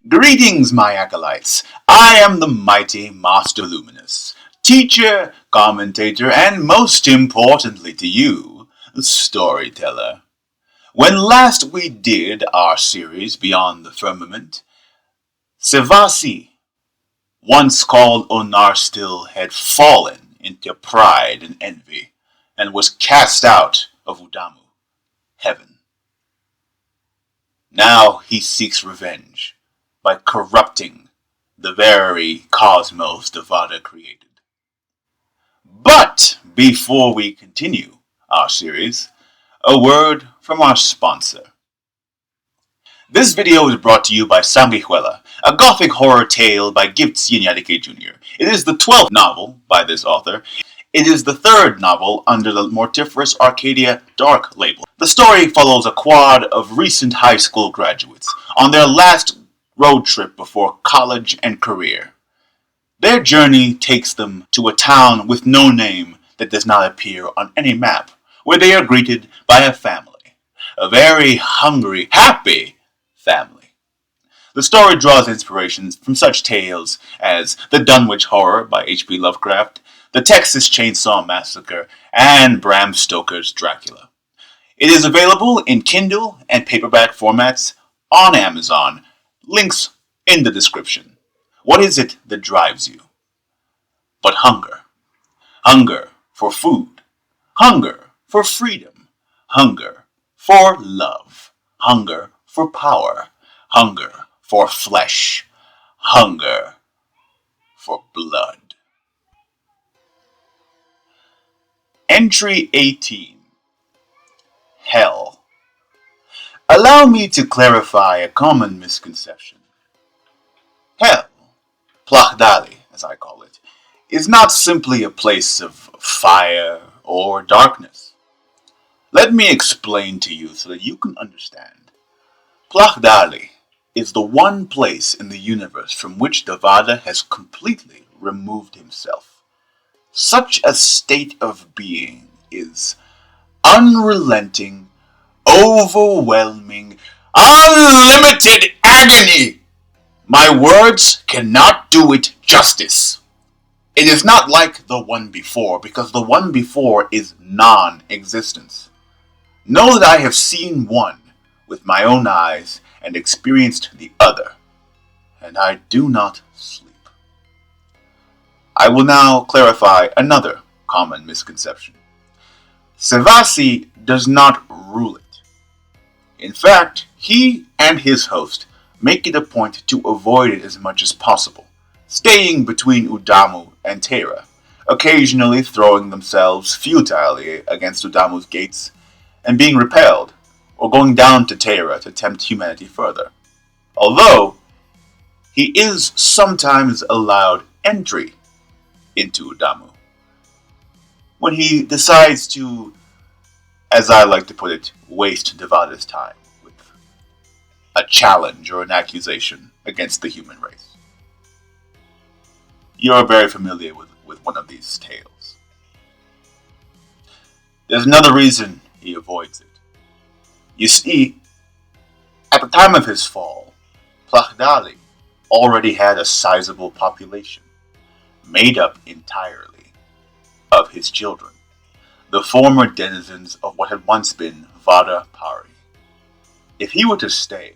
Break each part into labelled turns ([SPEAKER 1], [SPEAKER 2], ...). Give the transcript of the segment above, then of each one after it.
[SPEAKER 1] Greetings, my acolytes. I am the mighty Master Luminous, teacher, commentator, and most importantly to you, storyteller. When last we did our series Beyond the Firmament, Sevasi, once called Onarstil, had fallen into pride and envy, and was cast out of Udamu, heaven. Now he seeks revenge by corrupting the very cosmos Devada created. But before we continue our series, a word from our sponsor. This video is brought to you by Sanguijuela, a gothic horror tale by Gifts Iñárritu Jr. It is the 12th novel by this author. It is the third novel under the Mortiferous Arcadia Dark label. The story follows a quad of recent high school graduates on their last road trip before college and career. Their journey takes them to a town with no name that does not appear on any map, where they are greeted by a family. A very hungry, happy family. The story draws inspirations from such tales as The Dunwich Horror by H.P. Lovecraft, The Texas Chainsaw Massacre, and Bram Stoker's Dracula. It is available in Kindle and paperback formats on Amazon. Links in the description. What is it that drives you? But hunger. Hunger for food. Hunger for freedom. Hunger for love. Hunger for power. Hunger for flesh. Hunger for blood. Entry 18. Hell. Allow me to clarify a common misconception. Hell, Pláchdaeli, as I call it, is not simply a place of fire or darkness. Let me explain to you so that you can understand. Pláchdaeli is the one place in the universe from which Devada has completely removed himself. Such a state of being is unrelenting, overwhelming, unlimited agony. My words cannot do it justice. It is not like the one before, because the one before is non-existence. Know that I have seen one with my own eyes and experienced the other, and I do not sleep. I will now clarify another common misconception. Sevasi does not rule it. In fact, he and his host make it a point to avoid it as much as possible, staying between Udamu and Terra, occasionally throwing themselves futilely against Udamu's gates and being repelled, or going down to Terra to tempt humanity further. Although, he is sometimes allowed entry into Udamu when he decides to, as I like to put it, waste Devada's time with a challenge or an accusation against the human race. You are very familiar with one of these tales. There's another reason he avoids it. You see, at the time of his fall, Pláchdaeli already had a sizable population, made up entirely of his children, the former denizens of what had once been Vada Pari. If he were to stay,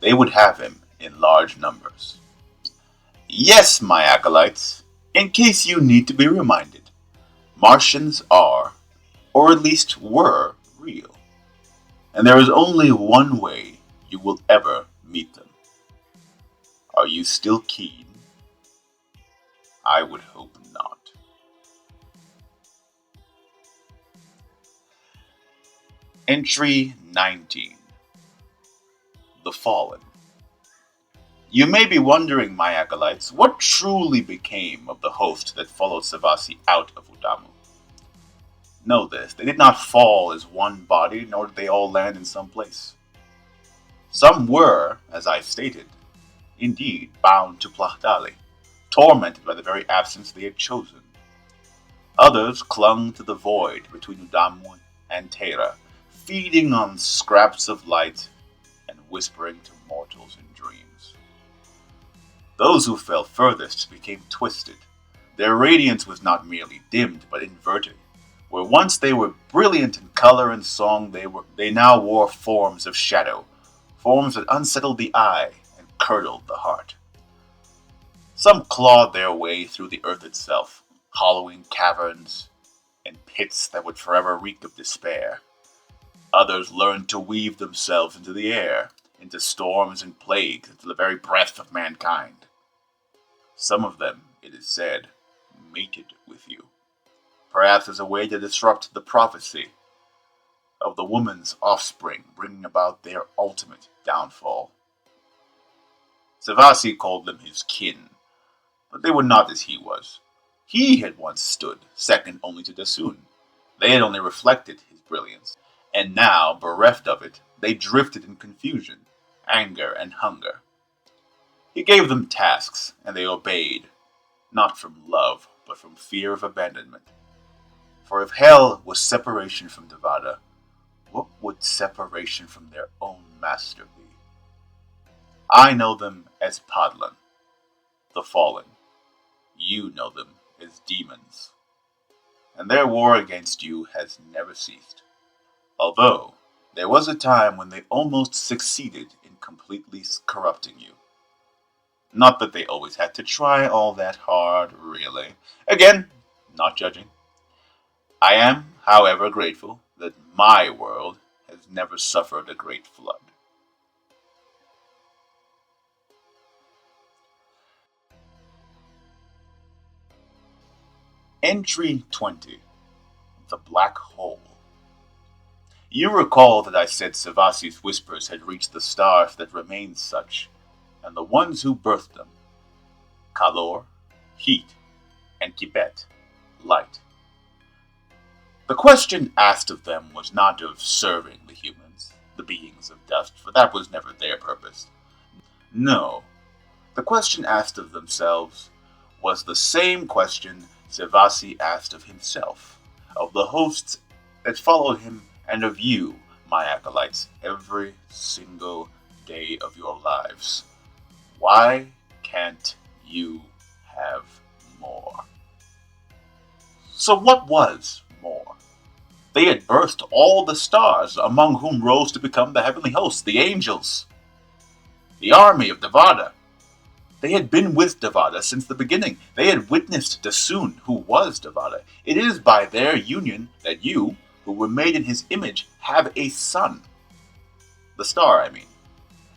[SPEAKER 1] they would have him in large numbers. Yes, my acolytes, in case you need to be reminded, Martians are, or at least were, real. And there is only one way you will ever meet them. Are you still keen? I would hope not. Entry 19. The Fallen. You may be wondering, my acolytes, what truly became of the host that followed Sevasi out of Udamu. Know this, they did not fall as one body, nor did they all land in some place. Some were, as I stated, indeed bound to Pláchdaeli, tormented by the very absence they had chosen. Others clung to the void between Udamu and Terra, feeding on scraps of light and whispering to mortals in dreams. Those who fell furthest became twisted. Their radiance was not merely dimmed, but inverted. Where once they were brilliant in color and song, they now wore forms of shadow, forms that unsettled the eye and curdled the heart. Some clawed their way through the earth itself, hollowing caverns and pits that would forever reek of despair. Others learned to weave themselves into the air, into storms and plagues, into the very breath of mankind. Some of them, it is said, mated with you, perhaps as a way to disrupt the prophecy of the woman's offspring, bringing about their ultimate downfall. Savasi called them his kin, but they were not as he was. He had once stood second only to Dasun. They had only reflected his brilliance, and now, bereft of it, they drifted in confusion, anger, and hunger. He gave them tasks, and they obeyed, not from love, but from fear of abandonment. For if hell was separation from Devada, what would separation from their own master be? I know them as Padlan, the fallen. You know them as demons. And their war against you has never ceased. Although, there was a time when they almost succeeded in completely corrupting you. Not that they always had to try all that hard, really. Again, not judging. I am, however, grateful that my world has never suffered a great flood. Entry 20. The Black Hole. You recall that I said Savasi's whispers had reached the stars that remained such, and the ones who birthed them. Kalor, heat, and Kibet, light. The question asked of them was not of serving the humans, the beings of dust, for that was never their purpose. No, the question asked of themselves was the same question Savasi asked of himself, of the hosts that followed him, and of you, my acolytes, every single day of your lives. Why can't you have more? So what was more? They had birthed all the stars, among whom rose to become the heavenly hosts, the angels, the army of Devada. They had been with Devada since the beginning. They had witnessed Dasun, who was Devada. It is by their union that you, who were made in his image, have a son. The star, I mean.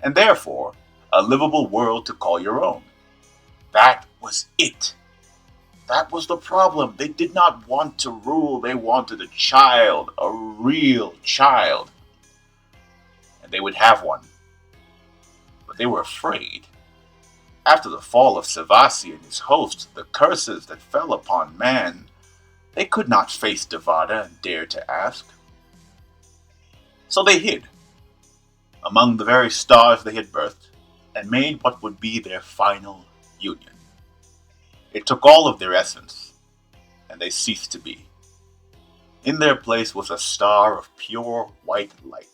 [SPEAKER 1] And therefore, a livable world to call your own. That was it. That was the problem. They did not want to rule. They wanted a child, a real child. And they would have one. But they were afraid. After the fall of Savasi and his hosts, the curses that fell upon man, they could not face Devada and dare to ask. So they hid among the very stars they had birthed and made what would be their final union. It took all of their essence, and they ceased to be. In their place was a star of pure white light,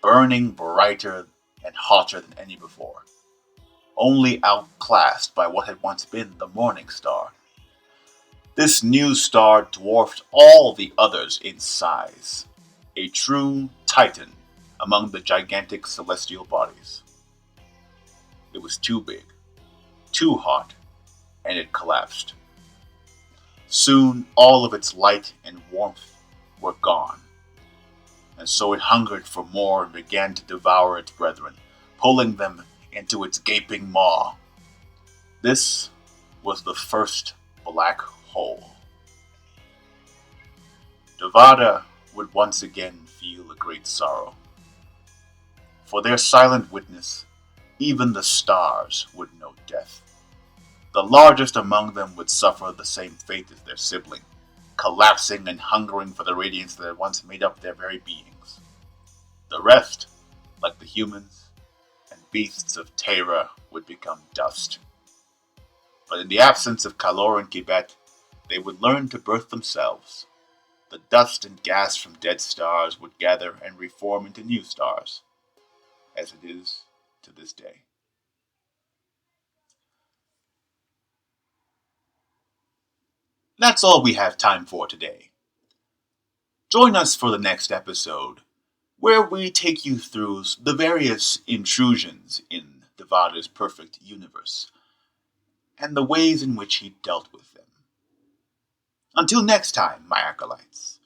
[SPEAKER 1] burning brighter and hotter than any before, only outclassed by what had once been the morning star. This new star dwarfed all the others in size, a true titan among the gigantic celestial bodies. It was too big, too hot, and it collapsed. Soon all of its light and warmth were gone, and so it hungered for more and began to devour its brethren, pulling them into its gaping maw. This was the first black hole. Devada would once again feel a great sorrow. For their silent witness, even the stars would know death. The largest among them would suffer the same fate as their sibling, collapsing and hungering for the radiance that had once made up their very beings. The rest, like the humans and beasts of Terra, would become dust. But in the absence of Kalor and Kibet, they would learn to birth themselves. The dust and gas from dead stars would gather and reform into new stars, as it is to this day. That's all we have time for today. Join us for the next episode, where we take you through the various intrusions in Devada's perfect universe, and the ways in which he dealt with them. Until next time, my acolytes.